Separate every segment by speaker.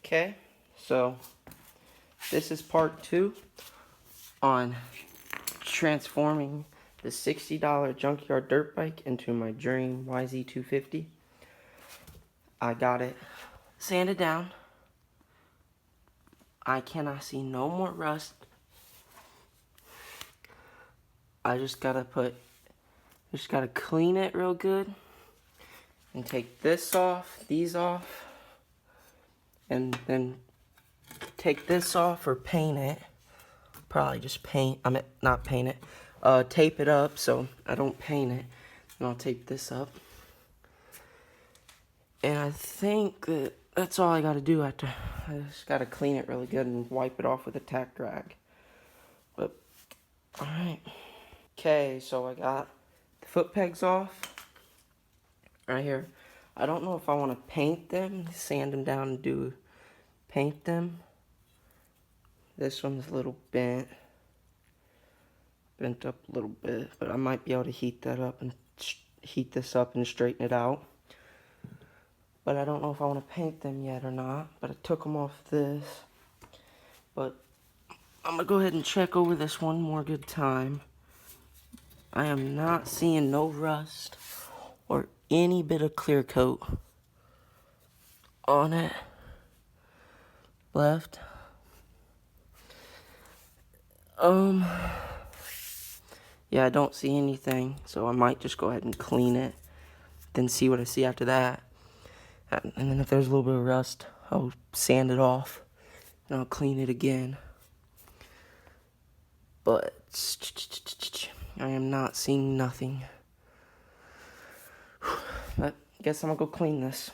Speaker 1: Okay, so this is part 2 on transforming the $60 junkyard dirt bike into my dream yz250. I got it sanded down. I cannot see no more rust. I just gotta clean it real good and take this off, these off, and then take this off or paint it. Probably just not paint it, tape it up so I don't paint it. And I'll tape this up. And I think that's all I gotta do after. I just gotta clean it really good and wipe it off with a tack rag. But, alright. Okay, so I got the foot pegs off. Right here. I don't know if I want to paint them, sand them down and paint them. This one's a little bent up a little bit, but I might be able to heat this up and straighten it out. But I don't know if I want to paint them yet or not, but I took them off this. But I'm going to go ahead and check over this one more good time. I am not seeing no rust or any bit of clear coat on it left. Yeah, I don't see anything, so I might just go ahead and clean it, then see what I see after that. And then if there's a little bit of rust, I'll sand it off, and I'll clean it again. But I am not seeing nothing. But I guess I'm gonna go clean this.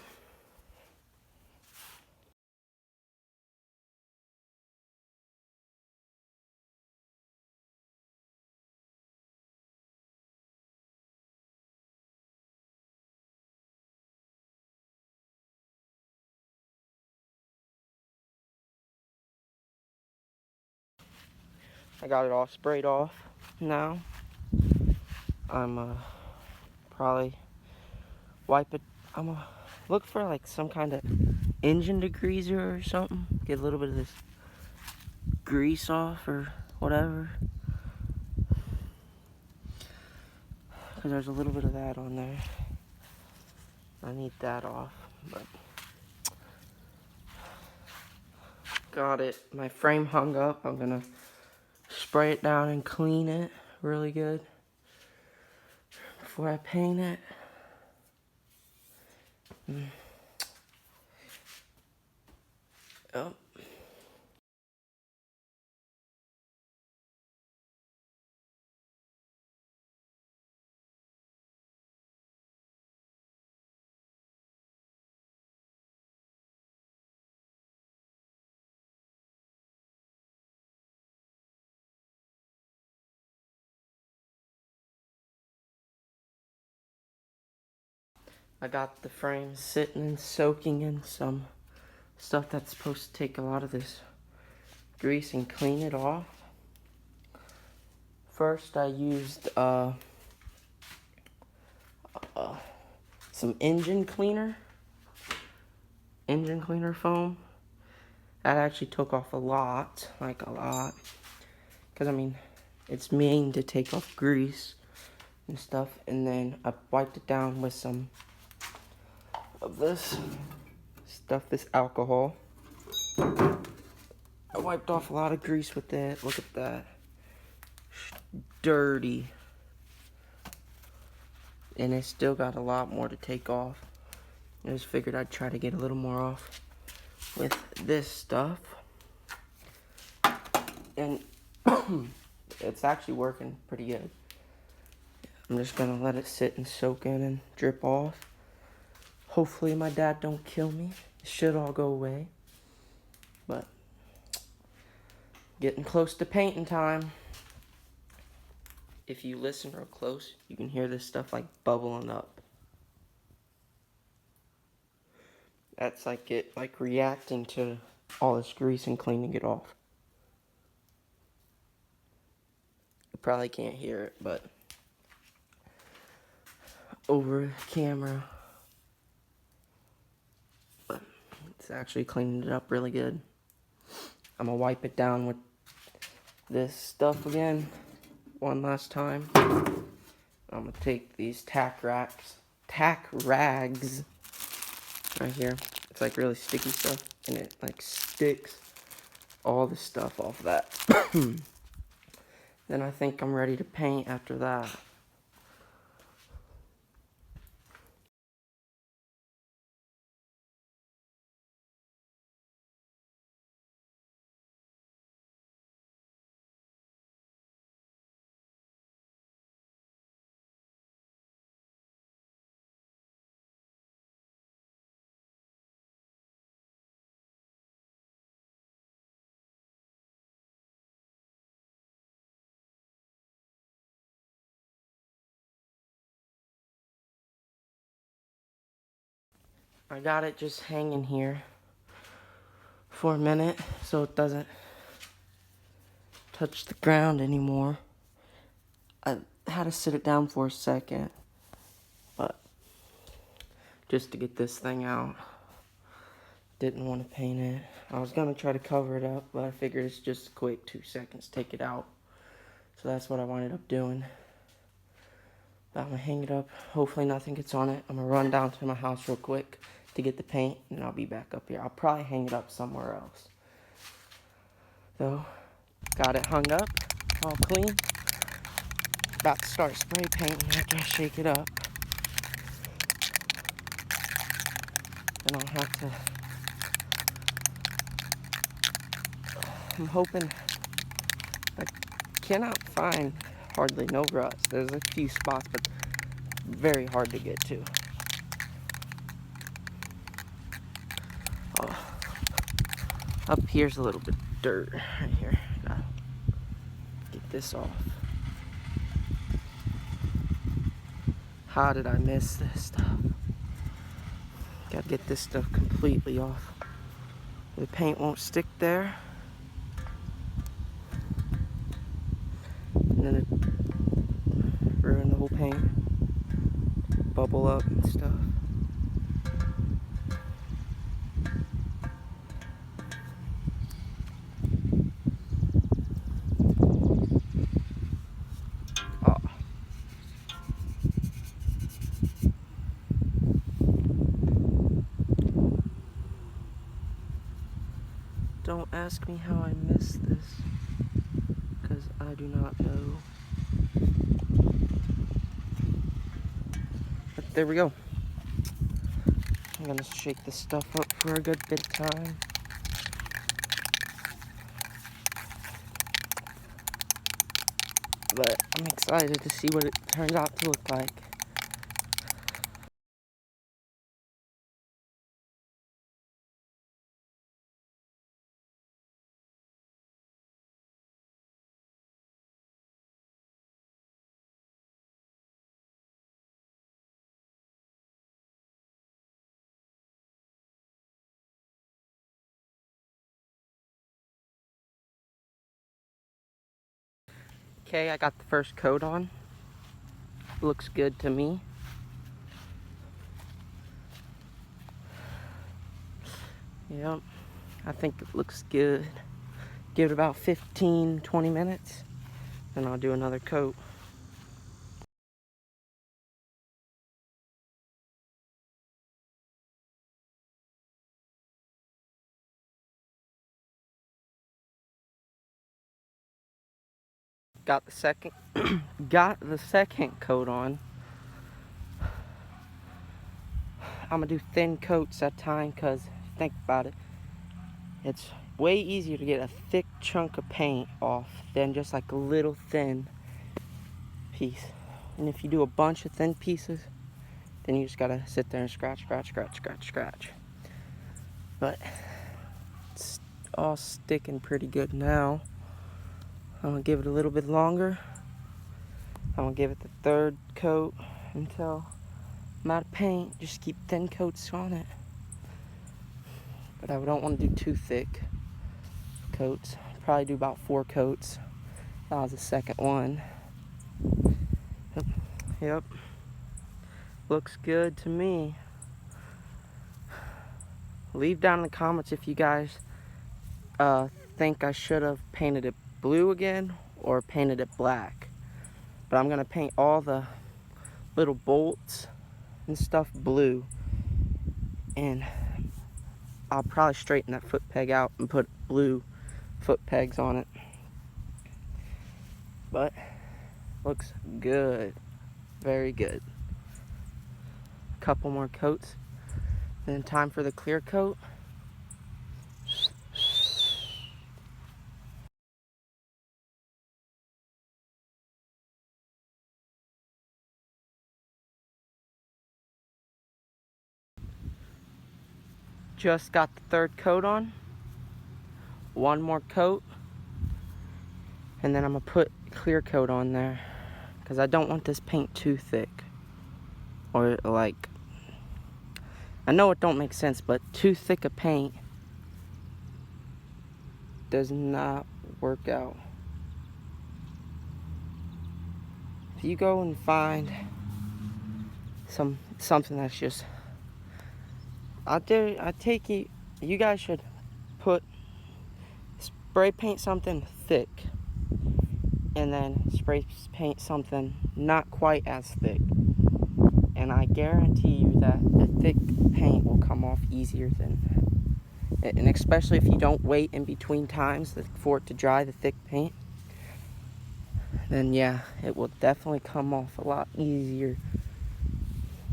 Speaker 1: I got it all sprayed off now. I'm probably wipe it. I'm gonna look for like some kind of engine degreaser or something. Get a little bit of this grease off or whatever. Because there's a little bit of that on there. I need that off. But got it. My frame hung up. I'm gonna spray it down and clean it really good before I paint it. Oh. I got the frame sitting and soaking in some stuff that's supposed to take a lot of this grease and clean it off. First I used some engine cleaner foam. That actually took off a lot, because I mean it's meant to take off grease and stuff. And then I wiped it down with some of this stuff, this alcohol. I wiped off a lot of grease with it. Look at that. Dirty. And it still got a lot more to take off. I just figured I'd try to get a little more off with this stuff. And it's actually working pretty good. I'm just gonna let it sit and soak in and drip off. Hopefully my dad don't kill me. It should all go away. But getting close to painting time. If you listen real close, you can hear this stuff like bubbling up. That's like it reacting to all this grease and cleaning it off. You probably can't hear it, but over camera. But It's actually cleaned it up really good. I'm gonna wipe it down with this stuff again one last time. I'm gonna take these tack rags right here. It's like really sticky stuff, and it like sticks all the stuff off that. Then I think I'm ready to paint after that. I got it just hanging here for a minute so it doesn't touch the ground anymore. I had to sit it down for a second, but just to get this thing out. Didn't want to paint it. I was gonna try to cover it up, but I figured it's just a quick 2 seconds, take it out. So that's what I ended up doing. But I'm gonna hang it up. Hopefully nothing gets on it. I'm gonna run down to my house real quick to get the paint, and I'll be back up here. I'll probably hang it up somewhere else. So, got it hung up, all clean. About to start spray painting after I shake it up. And I'll have to... I'm hoping... I cannot find hardly no rust. There's a few spots, but very hard to get to. Oh. Up here's a little bit of dirt right here. Gotta get this off. How did I miss this stuff? Gotta get this stuff completely off. The paint won't stick there. And then it ruined the whole paint. Bubble up and stuff. Oh. Don't ask me how I missed this, because I do not know. But there we go. I'm gonna shake this stuff up for a good bit of time. But I'm excited to see what it turns out to look like. Okay, I got the first coat on. Looks good to me. Yep, I think it looks good. Give it about 15-20 minutes, then I'll do another coat. Got the second coat on. I'm gonna do thin coats at a time, because think about it, it's way easier to get a thick chunk of paint off than just like a little thin piece. And if you do a bunch of thin pieces, then you just gotta sit there and scratch. But it's all sticking pretty good now. I'm gonna give it a little bit longer. I'm gonna give it the third coat until I'm out of paint. Just keep thin coats on it. But I don't want to do too thick coats. Probably do about 4 coats. That was the second one. Yep. Looks good to me. leave down in the comments if you guys think I should have painted it blue again or painted it black. But I'm gonna paint all the little bolts and stuff blue, and I'll probably straighten that foot peg out and put blue foot pegs on it. But looks good, very good. Couple more coats, then time for the clear coat. Just got the third coat on. One more coat, and then I'm gonna put clear coat on there because I don't want this paint too thick, or like, I know it don't make sense, but too thick a paint does not work out. If you go and find something that's just, you guys should spray paint something thick and then spray paint something not quite as thick, and I guarantee you that the thick paint will come off easier than, and especially if you don't wait in between times for it to dry, the thick paint, then yeah, it will definitely come off a lot easier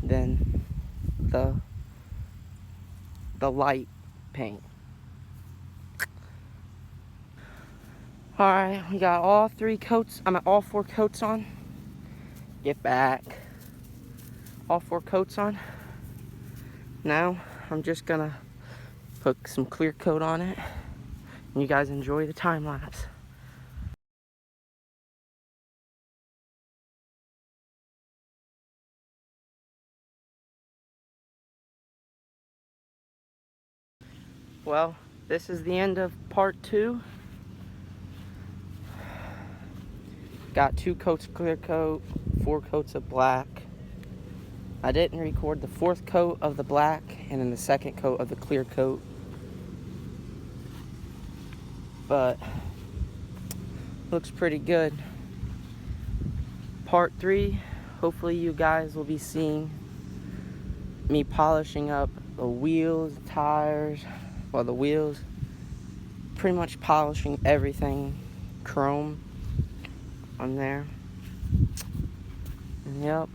Speaker 1: than the light paint. Alright, we got all 4 coats on. Get back. All 4 coats on. Now, I'm just gonna put some clear coat on it, and you guys enjoy the time lapse. Well, this is the end of part 2. Got 2 coats of clear coat, 4 coats of black. I didn't record the 4th coat of the black and then the 2nd coat of the clear coat, but looks pretty good. Part 3, hopefully you guys will be seeing me polishing up the wheels, tires, well, the wheels, pretty much polishing everything chrome on there. And yep,